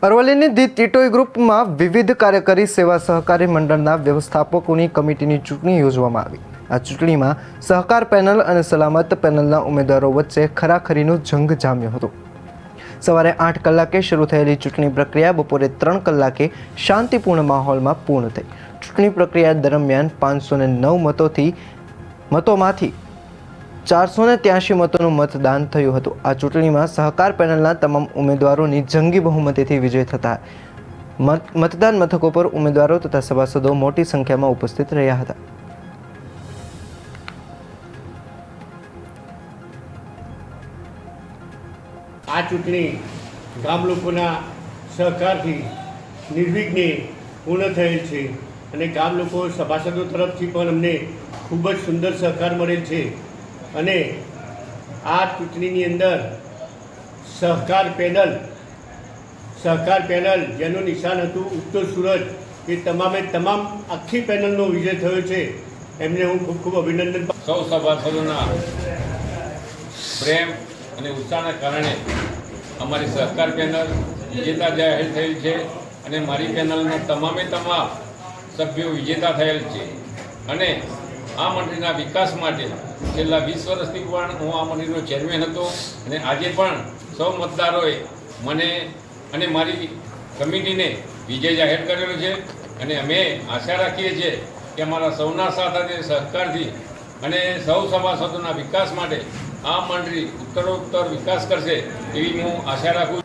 અરવલ્લીની the Titoi ગ્રુપમાં વિવિધ કાર્યકારી સેવા સહકારી મંડળના વ્યવસ્થાપકોની કમિટીની ચૂંટણી યોજવામાં આવી। આ ચૂંટણીમાં સહકાર પેનલ અને સલામત પેનલના ઉમેદવારો વચ્ચે ખરાખરીનો જંગ જામ્યો હતો। સવારે 8 કલાકે શરૂ થયેલી ચૂંટણી પ્રક્રિયા બપોરે 3 કલાકે શાંતિપૂર્ણ માહોલમાં પૂર્ણ થઈ। ચૂંટણી પ્રક્રિયા દરમિયાન 509 મતોમાંથી 483 મતોનું મતદાન થયું હતું। આ ચૂંટણીમાં સહકાર પેનલના તમામ ઉમેદવારોની જંગી બહુમતીથી વિજય થતા મતદાન મથકો પર ઉમેદવારો તથા સભાસદો મોટી સંખ્યામાં ઉપસ્થિત રહ્યા હતા। આ ચૂંટણી ગામ લોકોના સહકારથી નિર્વિઘ્ને પૂર્ણ થયેલ છે અને ગામ લોકો સભાસદો તરફથી પણ અમને ખૂબ જ સુંદર સહકાર મળેલ છે અને આ ચૂંટણીની અંદર સહકાર પેનલ જેનું નિશાન હતું ઉગતો સૂરજ એ તમામ આખી પેનલનો વિજય થયો છે। એમને હું ખૂબ ખૂબ અભિનંદન। સૌ સભાસદોના પ્રેમ અને ઉત્સાહના કારણે અમારી સહકાર પેનલ વિજેતા જાહેર થયેલ છે અને મારી પેનલના તમામ સભ્યો વિજેતા થયેલ છે અને આ મંડળીના વિકાસ માટે છેલ્લા 20 વર્ષથી પણ હું આ મંડળીનો ચેરમેન હતો અને આજે પણ સૌ મતદારોએ મને અને મારી કમિટીને વિજય જાહેર કરેલો છે અને અમે આશા રાખીએ છીએ કે અમારા સૌના સાથ અને સહકારથી અને સૌ સભાસદોના વિકાસ માટે આ મંડળી ઉત્તરોત્તર વિકાસ કરશે એવી હું આશા રાખું।